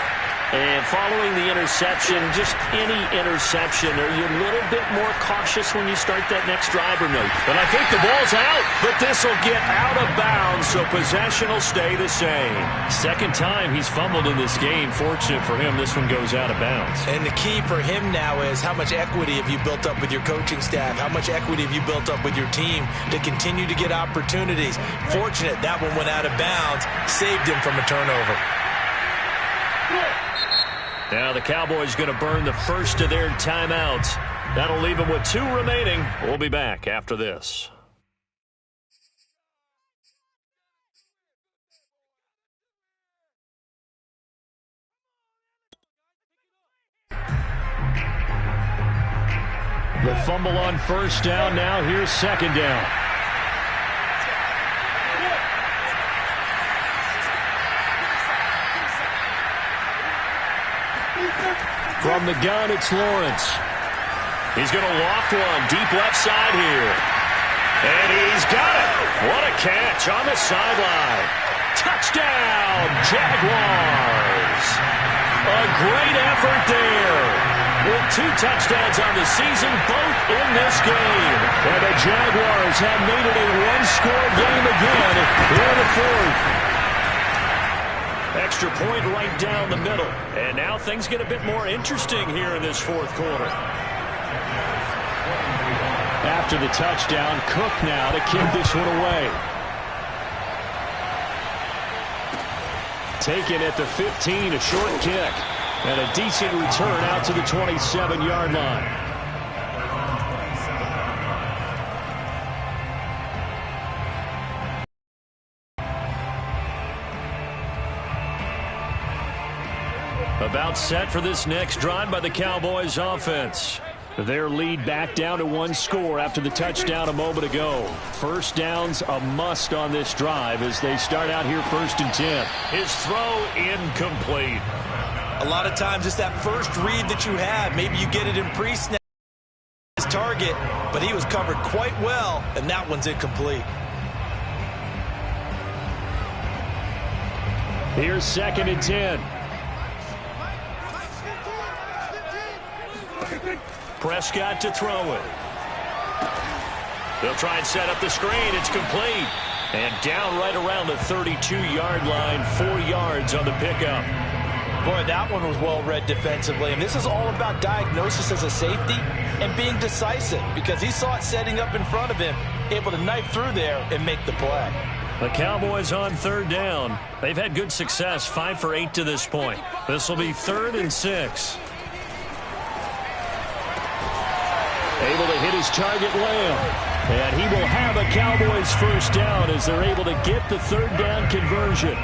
And following the interception, just any interception, are you a little bit more cautious when you start that next drive or no? But I think the ball's out, but this will get out of bounds, so possession will stay the same. Second time he's fumbled in this game. Fortunate for him, this one goes out of bounds. And the key for him now is how much equity have you built up with your coaching staff? How much equity have you built up with your team to continue to get opportunities? Fortunate that one went out of bounds, saved him from a turnover. Now the Cowboys going to burn the first of their timeouts. That'll leave them with 2 remaining. We'll be back after this. The fumble on first down. Now here's second down. From the gun, it's Lawrence. He's going to loft one deep left side here. And he's got it. What a catch on the sideline. Touchdown, Jaguars. A great effort there. With 2 touchdowns on the season, both in this game. And the Jaguars have made it a one-score game again here in the fourth. Extra point right down the middle. And now things get a bit more interesting here in this fourth quarter. After the touchdown, Cook now to kick this one away. Taken at the 15, a short kick. And a decent return out to the 27-yard line. About set for this next drive by the Cowboys offense. Their lead back down to 1 score after the touchdown a moment ago. First down's a must on this drive as they start out here 1st and 10. His throw incomplete. A lot of times it's that first read that you have. Maybe you get it in pre-snap his target, but he was covered quite well, and that one's incomplete. Here's 2nd and 10. Prescott to throw it. They'll try and set up the screen. It's complete. And down right around the 32-yard line, 4 yards on the pickup. Boy, that one was well read defensively. And this is all about diagnosis as a safety and being decisive because he saw it setting up in front of him, able to knife through there and make the play. The Cowboys on 3rd down. They've had good success, 5 for 8 to this point. This will be 3rd and 6. Able to hit his target, Lamb. And he will have a Cowboys first down as they're able to get the 3rd down conversion.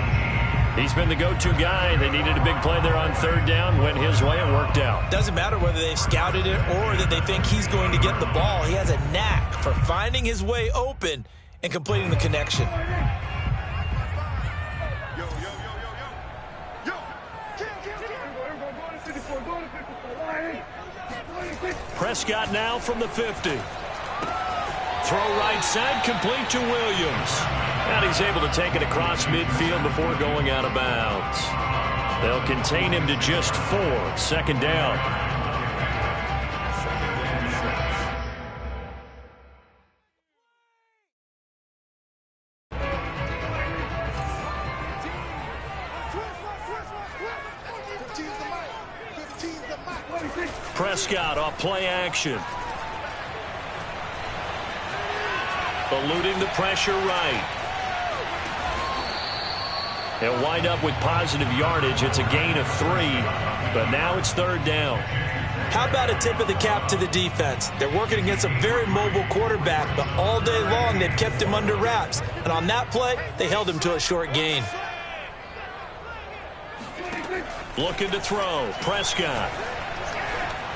He's been the go-to guy. They needed a big play there on 3rd down. Went his way and worked out. Doesn't matter whether they've scouted it or that they think he's going to get the ball. He has a knack for finding his way open and completing the connection. Prescott now from the 50. Throw right side, complete to Williams. And he's able to take it across midfield before going out of bounds. They'll contain him to just 4. 2nd down. Prescott off play action. Eluding the pressure right. They'll wind up with positive yardage. It's a gain of 3, but now it's 3rd down. How about a tip of the cap to the defense? They're working against a very mobile quarterback, but all day long they've kept him under wraps. And on that play, they held him to a short gain. Looking to throw. Prescott.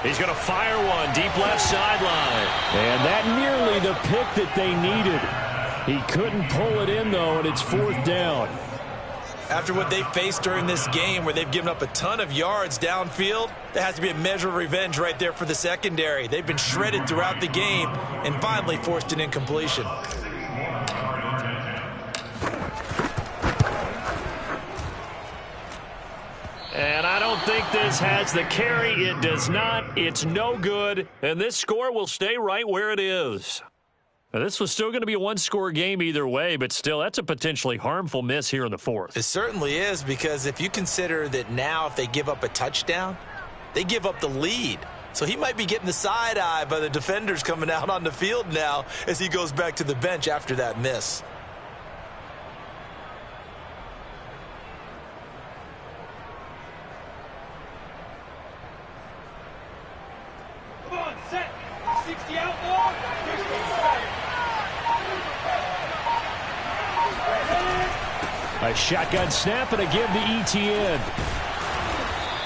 He's going to fire one deep left sideline. And that nearly the pick that they needed. He couldn't pull it in, though, and it's 4th down. After what they faced during this game where they've given up a ton of yards downfield, there has to be a measure of revenge right there for the secondary. They've been shredded throughout the game and finally forced an incompletion. And I don't think this has the carry. It does not. It's no good. And this score will stay right where it is. Now, this was still going to be a one-score game either way, but still, that's a potentially harmful miss here in the fourth. It certainly is, because if you consider that now if they give up a touchdown, they give up the lead. So he might be getting the side eye by the defenders coming out on the field now as he goes back to the bench after that miss. Come on, set. 60 out ball. A shotgun snap and a give to ETN.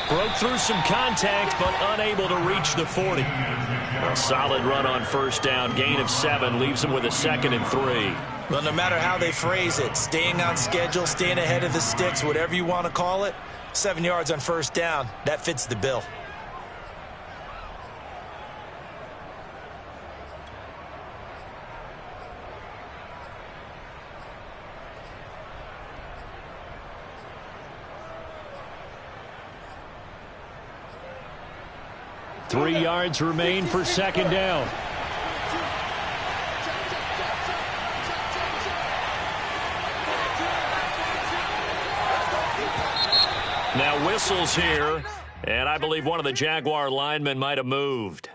Broke through some contact, but unable to reach the 40. A solid run on first down. Gain of 7 leaves him with a 2nd and 3. Well, no matter how they phrase it, staying on schedule, staying ahead of the sticks, whatever you want to call it, 7 yards on first down, that fits the bill. Three yards remain for second down. Now whistles here, and I believe one of the Jaguar linemen might have moved.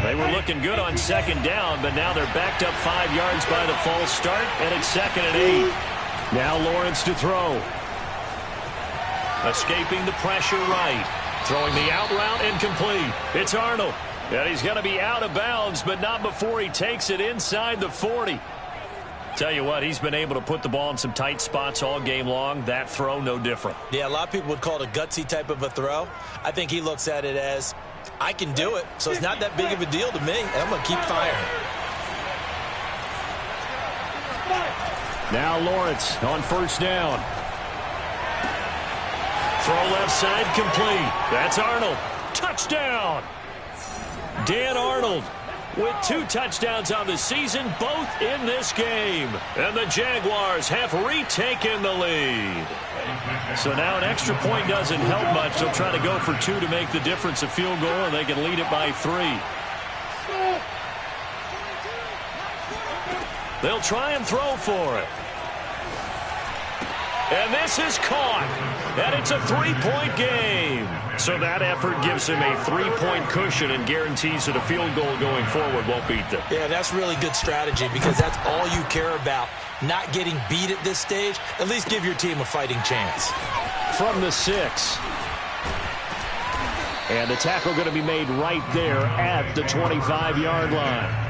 They were looking good on second down, but now they're backed up 5 yards by the false start, and it's 2nd and 8. Now Lawrence to throw. Escaping the pressure right. Throwing the out route incomplete. It's Arnold. And he's going to be out of bounds, but not before he takes it inside the 40. Tell you what, he's been able to put the ball in some tight spots all game long. That throw, no different. Yeah, a lot of people would call it a gutsy type of a throw. I think he looks at it as, I can do it, so it's not that big of a deal to me, and I'm going to keep firing. Now Lawrence on first down. Throw left side complete. That's Arnold. Touchdown! Dan Arnold with 2 touchdowns on the season, both in this game. And the Jaguars have retaken the lead. So now an extra point doesn't help much. They'll try to go for 2 to make the difference a field goal, and they can lead it by 3. They'll try and throw for it. And this is caught. And it's a 3-point game. So that effort gives him a 3-point cushion and guarantees that a field goal going forward won't beat them. Yeah, that's really good strategy, because that's all you care about. Not getting beat at this stage. At least give your team a fighting chance. From the 6. And the tackle going to be made right there at the 25-yard line.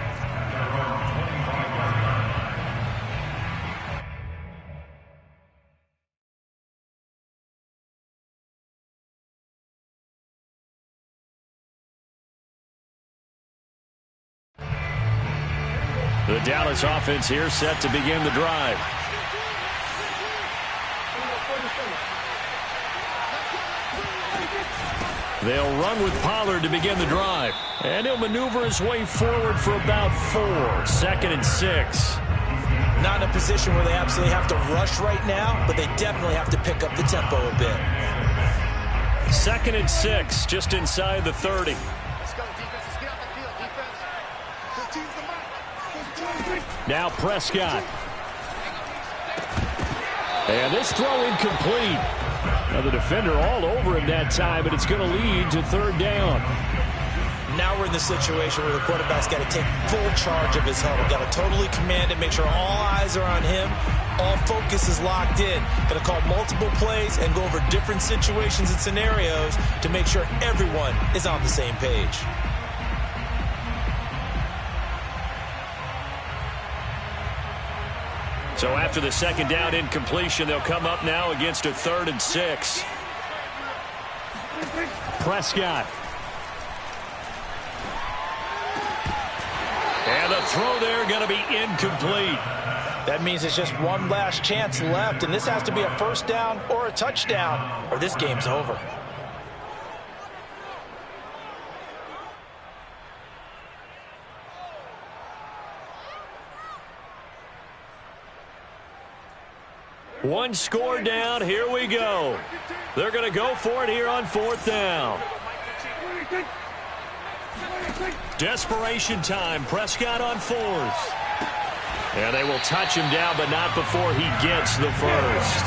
The Dallas offense here set to begin the drive. They'll run with Pollard to begin the drive. And he'll maneuver his way forward for about 4. 2nd and 6. Not in a position where they absolutely have to rush right now, but they definitely have to pick up the tempo a bit. 2nd and 6, just inside the 30. Let's go, defense. Let's get out the field, defense. 15's the mark. Now Prescott. And this throw incomplete. Now the defender all over him that time, but it's going to lead to 3rd down. Now we're in the situation where the quarterback's got to take full charge of his huddle. Got to totally command it, make sure all eyes are on him. All focus is locked in. Going to call multiple plays and go over different situations and scenarios to make sure everyone is on the same page. So after the 2nd down incompletion, they'll come up now against a 3rd and 6. Prescott. And the throw there going to be incomplete. That means it's just one last chance left, and this has to be a first down or a touchdown, or this game's over. One score down. Here we go. They're going to go for it here on 4th down. Desperation time. Prescott on 4th. And they will touch him down, but not before he gets the first.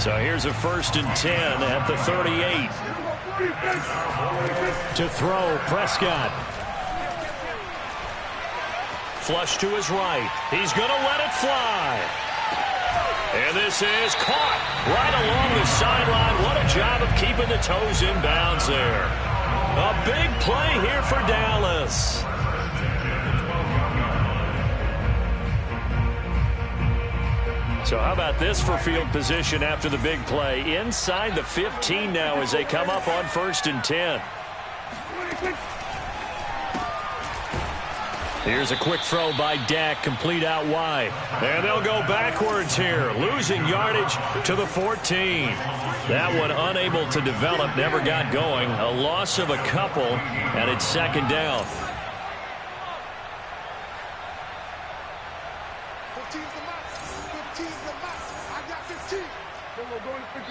So here's a 1st and 10 at the 38. To throw, Prescott. Flush to his right. He's going to let it fly. And this is caught right along the sideline. What a job of keeping the toes in bounds there. A big play here for Dallas. So how about this for field position after the big play? Inside the 15 now as they come up on 1st and 10. Here's a quick throw by Dak, complete out wide. And they'll go backwards here, losing yardage to the 14. That one unable to develop, never got going. A loss of a couple, and it's 2nd down.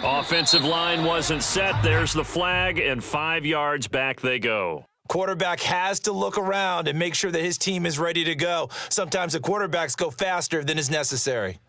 Offensive line wasn't set. There's the flag, and 5 yards back they go. Quarterback has to look around and make sure that his team is ready to go. Sometimes the quarterbacks go faster than is necessary.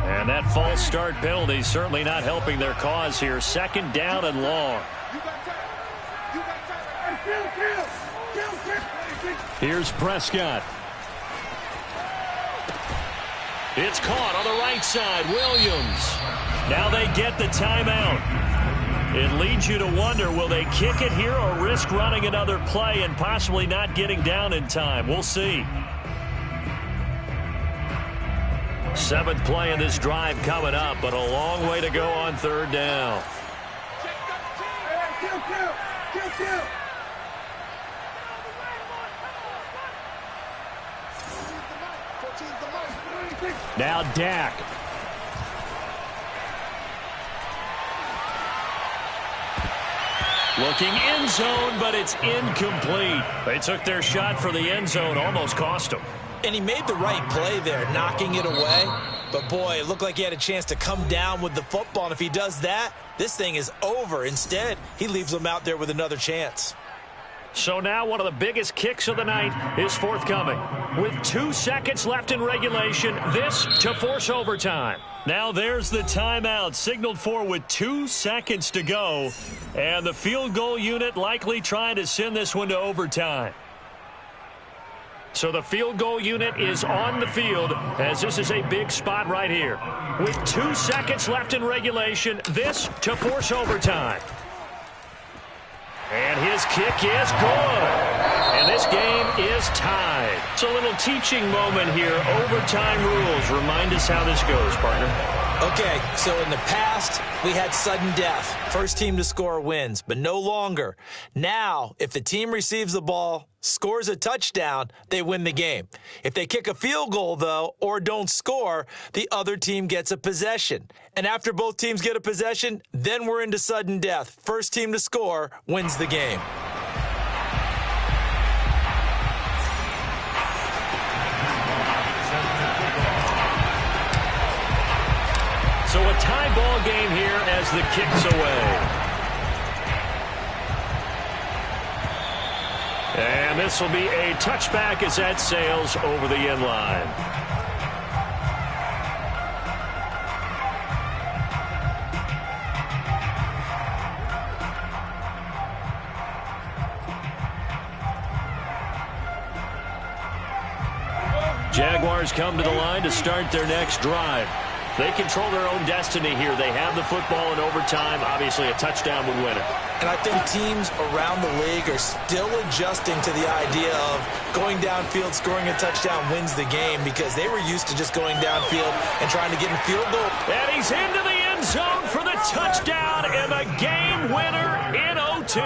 And that false start penalty certainly not helping their cause here. 2nd down and long. Here's Prescott. It's caught on the right side. Williams. Now they get the timeout. It leads you to wonder, will they kick it here or risk running another play and possibly not getting down in time? We'll see. 7th play in this drive coming up, but a long way to go on 3rd down. Now Dak. Looking end zone, but it's incomplete. They took their shot for the end zone, almost cost them. And he made the right play there, knocking it away. But, boy, it looked like he had a chance to come down with the football. And if he does that, this thing is over. Instead, he leaves them out there with another chance. So now one of the biggest kicks of the night is forthcoming. With 2 seconds left in regulation, this to force overtime. Now there's the timeout signaled for with 2 seconds to go. And the field goal unit likely trying to send this one to overtime. So the field goal unit is on the field as this is a big spot right here. With 2 seconds left in regulation, this to force overtime. And his kick is good. And this game is tied. It's a little teaching moment here. Overtime rules. Remind us how this goes, partner. Okay, so in the past, we had sudden death. First team to score wins, but no longer. Now, if the team receives the ball, scores a touchdown, they win the game. If they kick a field goal, though, or don't score, the other team gets a possession. And after both teams get a possession, then we're into sudden death. First team to score wins the game. So a tie ball game here as the kick's away. And this will be a touchback as that sails over the end line. Jaguars come to the line to start their next drive. They control their own destiny here. They have the football in overtime. Obviously, a touchdown would win it. And I think teams around the league are still adjusting to the idea of going downfield, scoring a touchdown wins the game because they were used to just going downfield and trying to get in field goal. And he's into the end zone for the touchdown and the game winner in OT.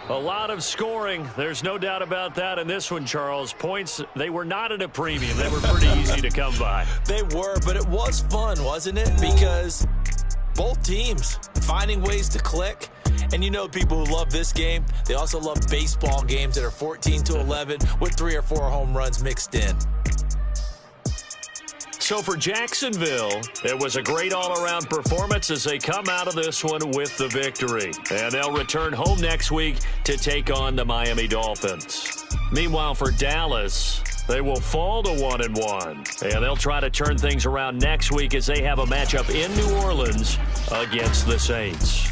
A lot of scoring. There's no doubt about that in this one, Charles. Points, they were not at a premium. They were pretty easy to come by. They were, but it was fun, wasn't it? Because both teams finding ways to click. And you know people who love this game, they also love baseball games that are 14-11 with 3 or 4 home runs mixed in. So for Jacksonville, it was a great all-around performance as they come out of this one with the victory. And they'll return home next week to take on the Miami Dolphins. Meanwhile, for Dallas, they will fall to 1-1. And they'll try to turn things around next week as they have a matchup in New Orleans against the Saints.